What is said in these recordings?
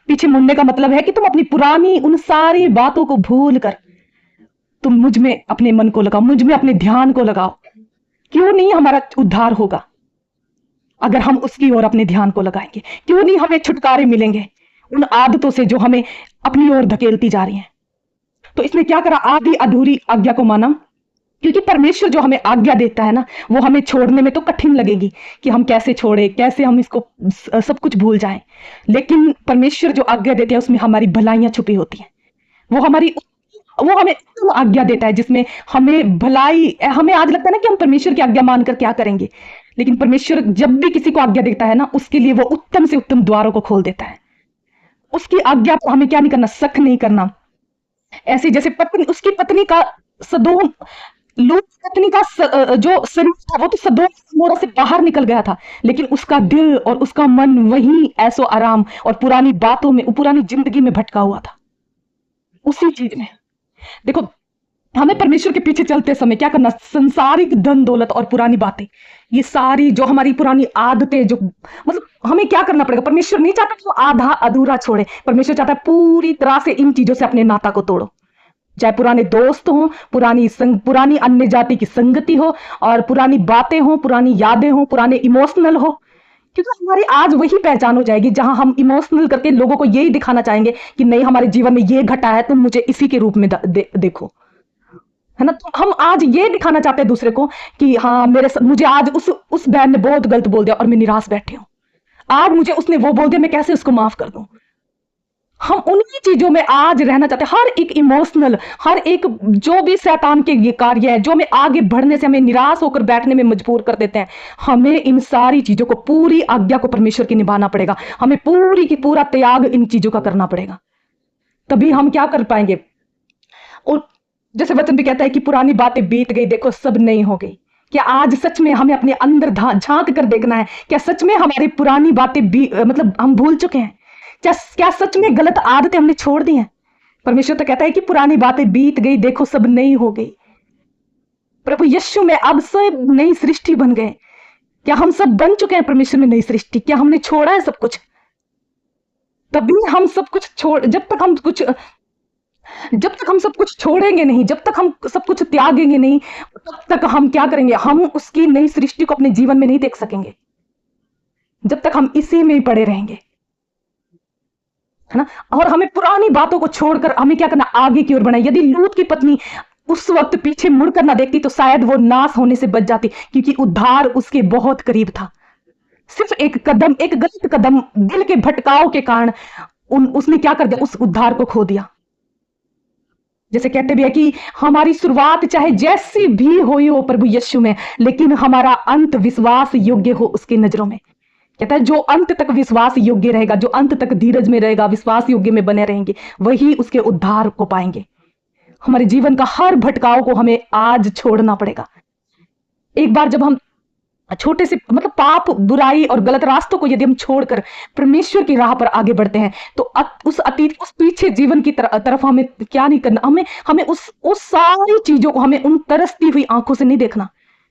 पीछे मुड़ने का मतलब है कि तुम अपनी पुरानी उन सारी बातों को भूल कर तुम मुझ में अपने मन को लगाओ, मुझ में अपने ध्यान को लगाओ। क्यों नहीं हमारा उद्धार होगा अगर हम उसकी ओर अपने ध्यान को लगाएंगे? क्यों नहीं हमें छुटकारे मिलेंगे उन आदतों से जो हमें अपनी ओर धकेलती जा रही हैं? तो इसने क्या करा, आधी अधूरी आज्ञा को माना। क्योंकि परमेश्वर जो हमें आज्ञा देता है ना, वो हमें छोड़ने में तो कठिन लगेगी कि हम कैसे छोड़े, कैसे हम इसको सब कुछ भूल जाएं। लेकिन परमेश्वर जो आज्ञा देते हैं उसमें हमारी भलाइयां छुपी होती हैं। वो हमें उत्तम आज्ञा देता है जिसमें हमें भलाई, हमें आज लगता है ना कि हम परमेश्वर की आज्ञा मानकर क्या करेंगे, लेकिन परमेश्वर जब भी किसी को आज्ञा देता है ना, उसके लिए वो उत्तम से उत्तम द्वारों को खोल देता है। उसकी आज्ञा पर हमें क्या नहीं करना, शक नहीं करना। ऐसे जैसे पत्नी, उसकी पत्नी का सदोम, लूत पत्नी का जो शरीर था वो तो सदोम गमोरा से बाहर निकल गया था, लेकिन उसका दिल और उसका मन वहीं ऐसो आराम और पुरानी बातों में, पुरानी जिंदगी में भटका हुआ था, उसी चीज में। देखो, हमें परमेश्वर के पीछे चलते समय क्या करना, संसारिक धन दौलत और पुरानी बातें, ये सारी जो हमारी पुरानी आदतें, जो मतलब हमें क्या करना पड़ेगा। परमेश्वर नहीं चाहता कि वो आधा अधूरा छोड़े, परमेश्वर चाहता है पूरी तरह से इन चीजों से अपने नाता को तोड़ो। चाहे पुराने दोस्त हो, पुरानी अन्य जाति की संगति हो, और पुरानी बातें हो, पुरानी यादें हो, पुराने इमोशनल हो। क्योंकि हमारी आज वही पहचान हो जाएगी जहां हम इमोशनल करके लोगों को यही दिखाना चाहेंगे कि नहीं, हमारे जीवन में ये घटा है, तुम मुझे इसी के रूप में देखो, है ना। तो हम आज ये दिखाना चाहते हैं दूसरे को कि हाँ, मुझे आज उस बहन ने बहुत गलत बोल दिया और मैं निराश बैठी हूं, आज मुझे उसने वो बोल दिया, मैं कैसे उसको माफ कर दूं। हम उन्हीं चीजों में आज रहना चाहते हैं। हर एक इमोशनल, हर एक जो भी शैतान के ये कार्य है जो हमें आगे बढ़ने से, हमें निराश होकर बैठने में मजबूर कर देते हैं, हमें इन सारी चीजों को, पूरी आज्ञा को परमेश्वर की निभाना पड़ेगा। हमें पूरी की पूरा त्याग इन चीजों का करना पड़ेगा, तभी हम क्या कर पाएंगे। और जैसे वचन भी कहता है कि पुरानी बातें बीत गई, देखो सब नई हो गई। क्या आज सच में हमें अपने अंदर झांक कर देखना है, क्या सच में हमारी पुरानी बातें मतलब हम भूल चुके हैं? क्या सच में गलत आदतें हमने छोड़ दी हैं? परमेश्वर तो कहता है कि पुरानी बातें बीत गई, देखो सब नई हो गई। प्रभु यीशु में अब सब नई सृष्टि बन गए। क्या हम सब बन चुके हैं परमेश्वर में नई सृष्टि? क्या हमने छोड़ा है सब कुछ? तभी हम सब कुछ छोड़, जब तक हम सब कुछ छोड़ेंगे नहीं, जब तक हम सब कुछ त्यागेंगे नहीं, तब तक हम क्या करेंगे, हम उसकी नई सृष्टि को अपने जीवन में नहीं देख सकेंगे, जब तक हम इसी में ही पड़े रहेंगे, है ना। और हमें पुरानी बातों को छोड़कर हमें क्या करना, आगे की ओर बढ़ना। यदि लूत की पत्नी उस वक्त पीछे मुड़कर ना देखती तो शायद वो नाश होने से बच जाती, क्योंकि उद्धार उसके बहुत करीब था। सिर्फ एक कदम, एक गलत कदम, दिल के भटकाव के कारण उसने क्या कर दिया, उस उद्धार को खो दिया। जैसे कहते भी है कि हमारी शुरुआत चाहे जैसी भी हुई हो प्रभु यीशु में, लेकिन हमारा अंत विश्वास योग्य हो उसकी नजरों में। कहता है जो अंत तक विश्वास योग्य रहेगा, जो अंत तक धीरज में रहेगा, विश्वास योग्य में बने रहेंगे, वही उसके उद्धार को पाएंगे। हमारे जीवन का हर भटकाव को हमें आज छोड़ना पड़ेगा। एक बार जब हम छोटे से मतलब पाप, बुराई और गलत रास्तों को यदि हम छोड़कर परमेश्वर की राह पर आगे बढ़ते हैं, तो उस अतीत, उस पीछे जीवन की तरफ हमें क्या नहीं करना, हमें उस सारी चीजों को, हमें उन तरसती हुई आंखों से नहीं देखना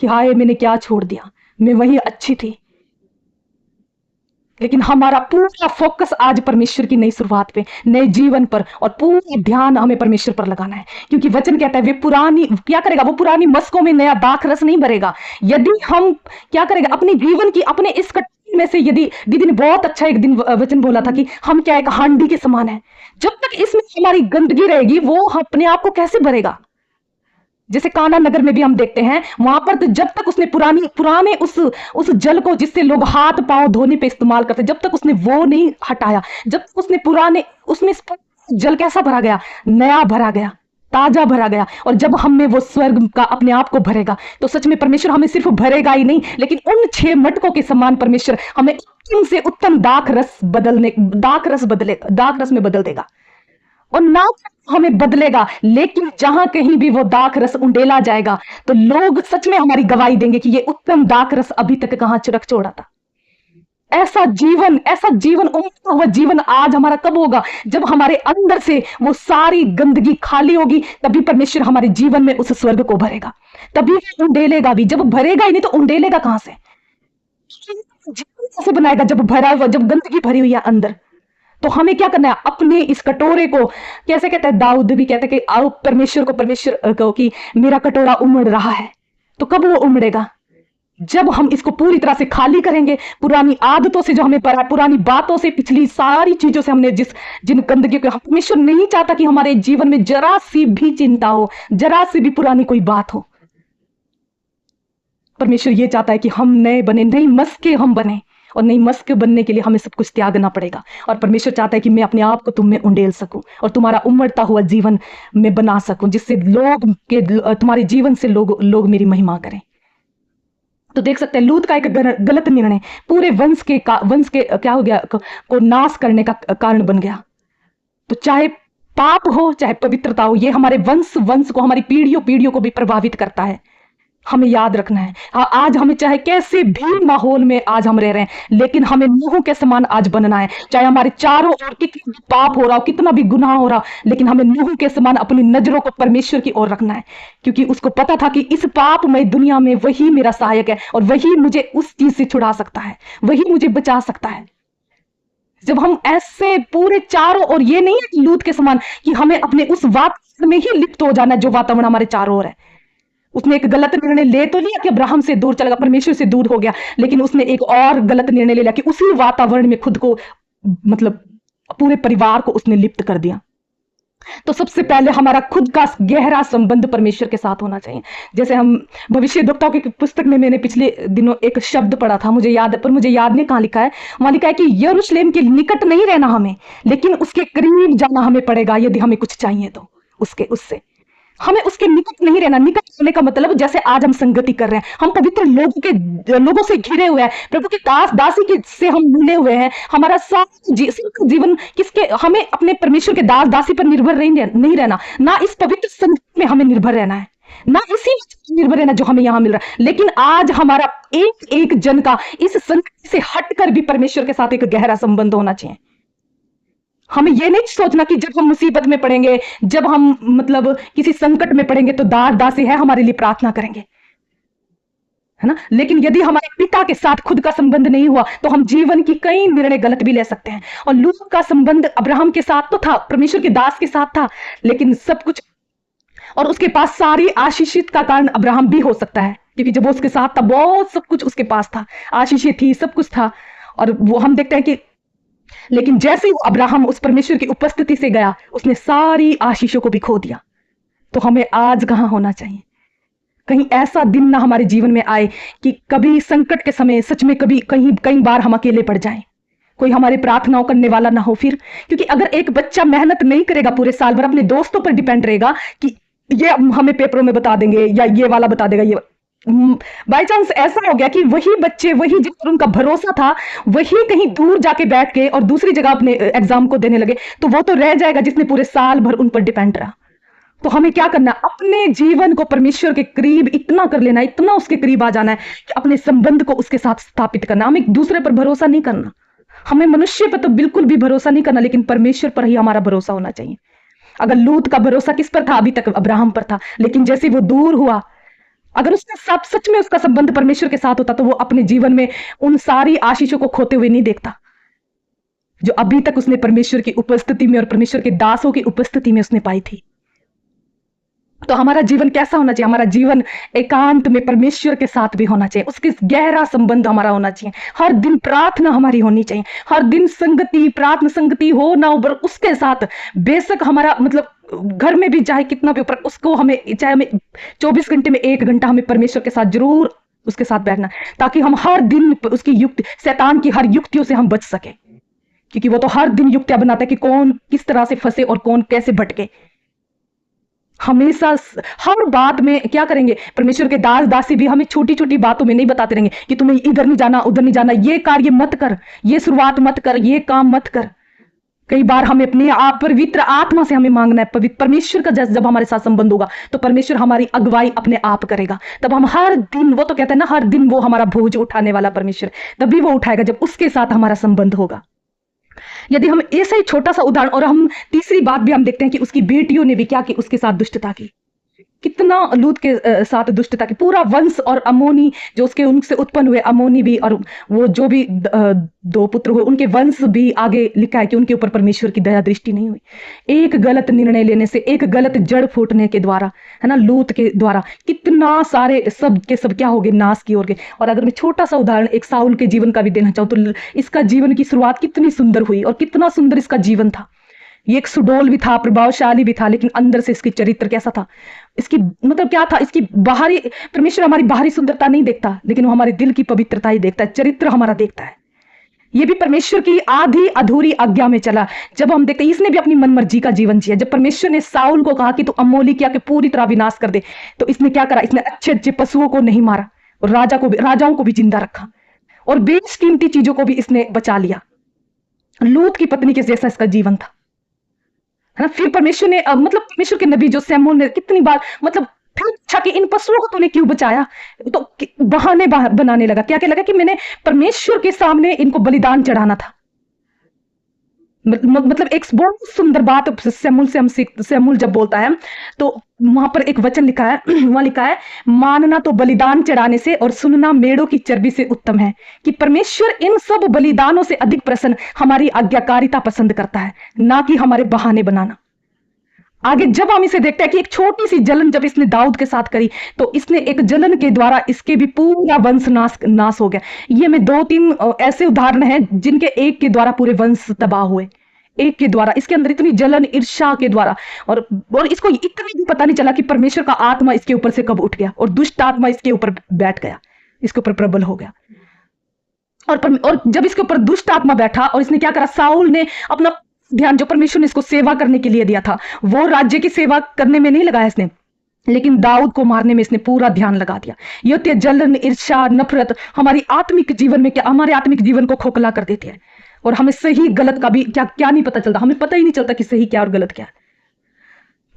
कि हाय मैंने क्या छोड़ दिया, मैं वही अच्छी थी। लेकिन हमारा पूरा फोकस आज परमेश्वर की नई शुरुआत पे, नए जीवन पर, और पूरा ध्यान हमें परमेश्वर पर लगाना है। क्योंकि वचन कहता है वे पुरानी क्या करेगा, वो पुरानी मस्कों में नया दाख रस नहीं भरेगा। यदि हम क्या करेगा, अपने जीवन की, अपने इस कटोरे में से, यदि दीदी ने बहुत अच्छा एक दिन वचन बोला था कि हम क्या एक हांडी के समान है, जब तक इसमें हमारी गंदगी रहेगी वो अपने आप को कैसे भरेगा। जैसे काना नगर में भी हम देखते हैं, वहां पर तो जब तक उसने पुराने उस जल को जिससे लोग हाथ पांव धोने पे इस्तेमाल करते, जब तक उसने वो नहीं हटाया, जब तक उसने उसमें जल कैसा भरा गया, नया भरा गया, ताजा भरा गया। और जब हमें वो स्वर्ग का अपने आप को भरेगा, तो सच में परमेश्वर हमें सिर्फ भरेगा ही नहीं, लेकिन उन 6 मटकों के समान परमेश्वर हमें उत्तम से उत्तम दाख रस में बदल देगा। और ना हमें बदलेगा, लेकिन जहां कहीं भी वो दाख रस उंडेला जाएगा तो लोग सच में हमारी गवाही देंगे कि ये उत्तम दाख रस अभी तक कहां चुरक छोड़ा था। ऐसा जीवन उमड़ा हुआ जीवन आज हमारा कब होगा, जब हमारे अंदर से वो सारी गंदगी खाली होगी, तभी परमेश्वर हमारे जीवन में उस स्वर्ग को भरेगा, तभी उंडेलेगा भी। जब भरेगा ही नहीं तो उंडेलेगा कहां से, जीवन कैसे बनाएगा जब भरा हुआ, जब गंदगी भरी हुई है अंदर। तो हमें क्या करना है, अपने इस कटोरे को, कैसे कहते हैं, दाऊद भी कहते हैं कि आओ परमेश्वर को कि मेरा कटोरा उमड़ रहा है। तो कब वो उमड़ेगा? जब हम इसको पूरी तरह से खाली करेंगे, पुरानी आदतों से जो हमें पड़ा, पुरानी बातों से, पिछली सारी चीजों से हमने जिन गंदगी को, परमेश्वर नहीं चाहता कि हमारे जीवन में जरा सी भी चिंता हो, जरा सी भी पुरानी कोई बात हो। परमेश्वर ये चाहता है कि हम नए बने, नई मस्के हम बने, और नई मस्के बनने के लिए हमें सब कुछ त्यागना पड़ेगा। और परमेश्वर चाहता है कि मैं अपने आप को तुम में उंडेल सकूं और तुम्हारा उमड़ता हुआ जीवन में बना सकूं, जिससे तुम्हारे जीवन से लोग मेरी महिमा करें। तो देख सकते हैं लूत का एक गलत निर्णय पूरे वंश के क्या हो गया, को नाश करने का कारण बन गया। तो चाहे पाप हो चाहे पवित्रता हो, ये हमारे वंश को, हमारी पीढ़ियों को भी प्रभावित करता है। हमें याद रखना है, आज हमें चाहे कैसे भी माहौल में आज हम रह रहे हैं, लेकिन हमें नूह के समान आज बनना है। चाहे हमारे चारों ओर कितना भी पाप हो रहा हो, कितना भी गुनाह हो रहा हो, लेकिन हमें नूह के समान अपनी नजरों को परमेश्वर की ओर रखना है, क्योंकि उसको पता था कि इस पापमय दुनिया में वही मेरा सहायक है और वही मुझे उस चीज से छुड़ा सकता है, वही मुझे बचा सकता है। जब हम ऐसे पूरे चारों ओर, ये नहीं है कि लूत के समान कि हमें अपने उस वातावरण में ही लिप्त हो जाना जो वातावरण हमारे चारों ओर है। उसने एक गलत निर्णय ले तो लिया कि अब्राहम से दूर चला गया, परमेश्वर से दूर हो गया, लेकिन उसने एक और गलत निर्णय ले लिया कि उसी वातावरण में खुद को, मतलब पूरे परिवार को उसने लिप्त कर दिया। तो सबसे पहले हमारा खुद का गहरा संबंध परमेश्वर के साथ होना चाहिए। जैसे हम भविष्यद्वक्ताओं की पुस्तक में मैंने पिछले दिनों एक शब्द पढ़ा था, मुझे याद नहीं कहां लिखा है, वहां लिखा है कि यरूशलेम के निकट नहीं रहना हमें, लेकिन उसके करीब जाना हमें पड़ेगा यदि हमें कुछ चाहिए तो। उससे हमें उसके निकट नहीं रहना। निकट होने का मतलब जैसे आज हम संगति कर रहे हैं, हम पवित्र लोगों से घिरे हुए हैं, प्रभु के दासी से हम मिले हुए हैं। हमारा सारा जीवन हमें अपने परमेश्वर के दासी पर निर्भर नहीं रहना, ना इस पवित्र संगति में हमें निर्भर रहना है, ना इसी निर्भर रहना जो हमें यहाँ मिल रहा है। लेकिन आज हमारा एक जन का इस संगति से हटकर भी परमेश्वर के साथ एक गहरा संबंध होना चाहिए। हमें यह नहीं सोचना कि जब हम मुसीबत में पड़ेंगे, जब हम मतलब किसी संकट में पड़ेंगे तो दासी है हमारे लिए प्रार्थना करेंगे, है ना। लेकिन यदि हमारे पिता के साथ खुद का संबंध नहीं हुआ तो हम जीवन की कई निर्णय गलत भी ले सकते हैं। और लूत का संबंध अब्राहम के साथ तो था, परमेश्वर के दास के साथ था, लेकिन सब कुछ, और उसके पास सारी आशीषित का कारण अब्राहम भी हो सकता है, क्योंकि जब वो उसके साथ था बहुत सब कुछ उसके पास था, आशीषित थी, सब कुछ था। और वो हम देखते हैं कि लेकिन जैसे ही अब्राहम उस परमेश्वर की उपस्थिति से गया, उसने सारी आशीषों को भी खो दिया। तो हमें आज कहां होना चाहिए? कहीं ऐसा दिन ना हमारे जीवन में आए कि कभी संकट के समय सच में कई बार हम अकेले पड़ जाएं, कोई हमारे प्रार्थनाओं करने वाला ना हो। फिर क्योंकि अगर एक बच्चा मेहनत नहीं करेगा पूरे साल भर, अपने दोस्तों पर डिपेंड रहेगा कि ये हमें पेपरों में बता देंगे या ये वाला बता देगा, ये बाय चांस ऐसा हो गया कि वही बच्चे, वही जिस पर उनका भरोसा था, वही कहीं दूर जाके बैठ के और दूसरी जगह अपने एग्जाम को देने लगे, तो वो तो रह जाएगा जिसने पूरे साल भर उन पर डिपेंड रहा। तो हमें क्या करना है? अपने जीवन को परमेश्वर के करीब इतना कर लेना, इतना उसके करीब आ जाना है कि अपने संबंध को उसके साथ स्थापित करना। हमें एक दूसरे पर भरोसा नहीं करना, हमें मनुष्य पर तो बिल्कुल भी भरोसा नहीं करना, लेकिन परमेश्वर पर ही हमारा भरोसा होना चाहिए। अगर लूत का भरोसा किस पर था? अभी तक अब्राहम पर था, लेकिन जैसे वो दूर हुआ, अगर उसके साथ सच में उसका संबंध परमेश्वर के साथ होता तो वो अपने जीवन में उन सारी आशीषों को खोते हुए नहीं देखता जो अभी तक उसने परमेश्वर की उपस्थिति में और परमेश्वर के दासों की उपस्थिति में उसने पाई थी। तो हमारा जीवन कैसा होना चाहिए? हमारा जीवन एकांत में परमेश्वर के साथ भी होना चाहिए, उसके गहरा संबंध हमारा होना चाहिए। हर दिन प्रार्थना हमारी होनी चाहिए, हर दिन संगति, प्रार्थना संगति हो ना हो, उसके साथ बेशक हमारा मतलब घर में भी चाहे कितना भी ऊपर, उसको हमें चाहे हमें 24 घंटे में 1 घंटा हमें परमेश्वर के साथ जरूर उसके साथ बैठना, ताकि हम हर दिन उसकी युक्ति, शैतान की हर युक्तियों से हम बच सके, क्योंकि वो तो हर दिन युक्तियां बनाता है कि कौन किस तरह से फंसे और कौन कैसे भटके। हमेशा हर बात में क्या करेंगे? परमेश्वर के दास दासी भी हमें छोटी छोटी बातों में नहीं बताते रहेंगे कि तुम्हें इधर नहीं जाना, उधर नहीं जाना, ये कार्य मत कर, ये शुरुआत मत कर, ये काम मत कर। कई बार हमें अपने आप पवित्र आत्मा से हमें मांगना है, पवित्र परमेश्वर का जब हमारे साथ संबंध होगा तो परमेश्वर हमारी अगुवाई अपने आप करेगा। तब हम हर दिन, वो तो कहते हैं ना, हर दिन वो हमारा बोझ उठाने वाला परमेश्वर, तभी वो उठाएगा जब उसके साथ हमारा संबंध होगा। यदि हम ऐसा ही छोटा सा उदाहरण, और हम तीसरी बात भी हम देखते हैं कि उसकी बेटियों ने भी क्या की? उसके साथ दुष्टता की। कितना लूत के साथ दुष्टता की, पूरा वंश और अमोनी जो उसके उनसे उत्पन्न हुए, अमोनी भी और वो जो भी दो पुत्र हुए उनके वंश भी, आगे लिखा है कि उनके ऊपर परमेश्वर की दया दृष्टि नहीं हुई। एक गलत निर्णय लेने से, एक गलत जड़ फूटने के द्वारा, है ना, लूत के द्वारा कितना सारे सब के सब क्या हो गए, नाश की ओर गए। और अगर मैं छोटा सा उदाहरण एक साउल के जीवन का भी देना चाहूँ तो इसका जीवन की शुरुआत कितनी सुंदर हुई और कितना सुंदर इसका जीवन था। ये एक सुडोल भी था, प्रभावशाली भी था, लेकिन अंदर से इसकी चरित्र कैसा था, इसकी मतलब क्या था, इसकी बाहरी, परमेश्वर हमारी बाहरी सुंदरता नहीं देखता, लेकिन वो हमारे दिल की पवित्रता ही देखता है, चरित्र हमारा देखता है। ये भी परमेश्वर की आधी अधूरी आज्ञा में चला। जब हम देखते हैं इसने भी अपनी मनमर्जी का जीवन जिया। जब परमेश्वर ने साउल को कहा कि तू अमोलिकिया के पूरी तरह विनाश कर दे, तो इसने क्या करा, इसने अच्छे अच्छे पशुओं को नहीं मारा और राजाओं को भी जिंदा रखा और बेशकीमती चीजों को भी इसने बचा लिया। लूत की पत्नी के जैसा इसका जीवन था, है ना। फिर परमेश्वर ने मतलब परमेश्वर के नबी जो सैमुएल ने कितनी बार मतलब फिर पूछा कि इन पशुओं को तूने क्यों बचाया, तो बहाने बनाने लगा। क्या क्या लगा कि मैंने परमेश्वर के सामने इनको बलिदान चढ़ाना था। मतलब एक बहुत सुंदर बात सैमुएल से हम सैमुएल जब बोलता है तो वहां पर एक वचन लिखा है, वहां लिखा है, मानना तो बलिदान चढ़ाने से और सुनना मेढ़ों की चर्बी से उत्तम है। कि परमेश्वर इन सब बलिदानों से अधिक प्रसन्न हमारी आज्ञाकारिता पसंद करता है, ना कि हमारे बहाने बनाना। आगे जब हम इसे देखते हैं कि एक छोटी सी जलन जब इसने दाऊद के साथ करी, तो इसने एक जलन के द्वारा इसके भी पूरा वंश नाश हो गया। ये में 2-3 ऐसे उदाहरण हैं जिनके एक के द्वारा पूरे वंश तबाह हुए, एक के द्वारा। इसके अंदर इतनी जलन, ईर्ष्या के द्वारा, और इसको इतना भी पता नहीं चला कि परमेश्वर का आत्मा इसके ऊपर से कब उठ गया और दुष्ट आत्मा इसके ऊपर बैठ गया, इसके ऊपर प्रबल हो गया। और जब इसके ऊपर दुष्ट आत्मा बैठा और इसने क्या करा, साउल ने अपना ध्यान जो परमेश्वर ने इसको सेवा करने के लिए दिया था, वो राज्य की सेवा करने में नहीं लगाया इसने, लेकिन दाऊद को मारने में इसने पूरा ध्यान लगा दिया। ये होती है जलन, ईर्ष्या, नफरत, हमारी आत्मिक जीवन में क्या, हमारे आत्मिक जीवन को खोखला कर देती है और हमें सही गलत का भी क्या नहीं पता चलता, हमें पता ही नहीं चलता कि सही क्या और गलत क्या।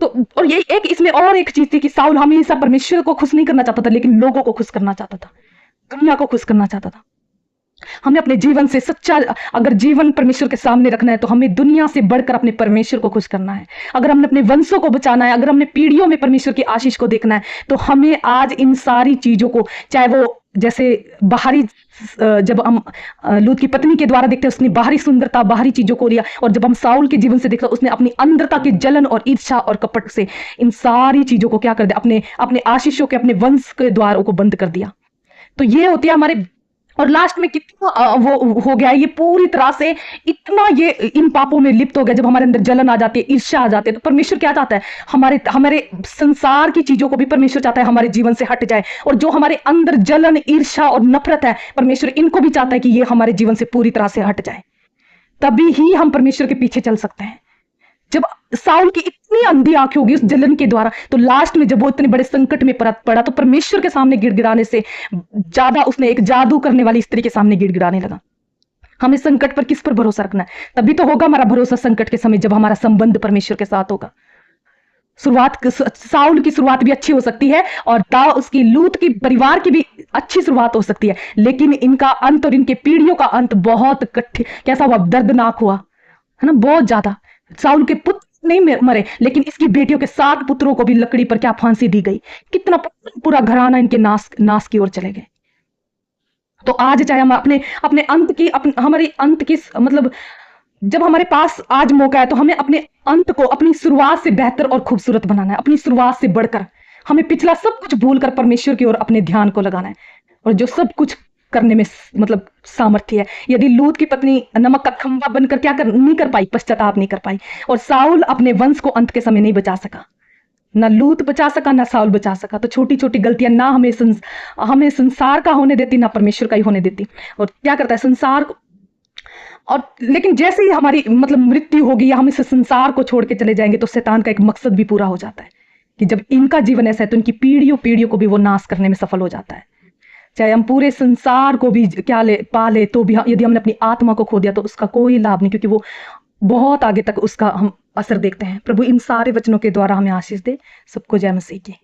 तो और ये एक इसमें और एक चीज थी कि साउल हमेशा परमेश्वर को खुश नहीं करना चाहता था, लेकिन लोगों को खुश करना चाहता था, दुनिया को खुश करना चाहता था। हमें अपने जीवन से सच्चा, अगर जीवन परमेश्वर के सामने रखना है तो हमें दुनिया से बढ़कर अपने परमेश्वर को खुश करना है। अगर हमने अपने वंशों को बचाना है, अगर हमने पीढ़ियों में परमेश्वर की आशीष को देखना है, तो हमें आज इन सारी चीजों को, चाहे वो जैसे बाहरी, जब हम लूत की पत्नी के द्वारा देखते हैं उसने बाहरी सुंदरता, बाहरी चीजों को लिया, और जब हम साउल के जीवन से देखते हैं उसने अपनी अंदरता के जलन और ईर्ष्या और कपट से इन सारी चीजों को क्या कर दिया, अपने आशीषों के, अपने वंश के द्वारों को बंद कर दिया। तो ये होती है हमारे, और लास्ट में कितना वो हो गया, ये पूरी तरह से इतना ये इन पापों में लिप्त हो गया। जब हमारे अंदर जलन आ जाती है, ईर्ष्या आ जाती है, तो परमेश्वर क्या चाहता है, हमारे संसार की चीजों को भी परमेश्वर चाहता है हमारे जीवन से हट जाए, और जो हमारे अंदर जलन, ईर्ष्या और नफरत है, परमेश्वर इनको भी चाहता है कि ये हमारे जीवन से पूरी तरह से हट जाए, तभी ही हम परमेश्वर के पीछे चल सकते हैं। जब साउल की इतनी अंधी आंखें होगी उस जलन के द्वारा, तो लास्ट में जब वो इतने बड़े संकट में पड़ा, तो परमेश्वर के सामने गिड़गिड़ाने से ज्यादा उसने एक जादू करने वाली स्त्री के सामने गिड़गिड़ाने लगा। हमें संकट पर किस पर भरोसा रखना है? तभी तो होगा हमारा भरोसा संकट के समय, जब हमारा संबंध परमेश्वर के साथ होगा। साउल की शुरुआत भी अच्छी हो सकती है और उसकी लूत की परिवार की भी अच्छी शुरुआत हो सकती है, लेकिन इनका अंत और इनके पीढ़ियों का अंत बहुत कठिन, कैसा हुआ, दर्दनाक हुआ, है ना, बहुत ज्यादा। साउल के पुत्र नहीं मरे, लेकिन इसकी बेटियों के 7 पुत्रों को भी लकड़ी पर क्या फांसी दी गई, कितना पूरा घराना इनके नाश की ओर चले गए। तो आज चाहे हम अपने अंत की, हमारी अंत की, मतलब जब हमारे पास आज मौका है तो हमें अपने अंत को अपनी शुरुआत से बेहतर और खूबसूरत बनाना है, अपनी शुरुआत से बढ़कर हमें पिछला सब कुछ भूलकर परमेश्वर की ओर अपने ध्यान को लगाना है, और जो सब कुछ करने में मतलब सामर्थ्य है। यदि लूत की पत्नी नमक का खंभा बनकर नहीं कर पाई, पश्चाताप नहीं कर पाई, और साउल अपने वंश को अंत के समय नहीं बचा सका, ना लूत बचा सका, ना साउल बचा सका, तो छोटी छोटी गलतियां ना हमें संसार का होने देती, ना परमेश्वर का ही होने देती। और क्या करता है संसार, और लेकिन जैसे ही हमारी मतलब मृत्यु होगी या हम इस संसार को छोड़ के चले जाएंगे, तो शैतान का एक मकसद भी पूरा हो जाता है कि जब इनका जीवन ऐसा है तो इनकी पीढ़ियों को भी वो नाश करने में सफल हो जाता है। चाहे हम पूरे संसार को भी पा ले, तो भी यदि हमने अपनी आत्मा को खो दिया तो उसका कोई लाभ नहीं, क्योंकि वो बहुत आगे तक उसका हम असर देखते हैं। प्रभु इन सारे वचनों के द्वारा हमें आशीष दे। सबको जय मसीह की।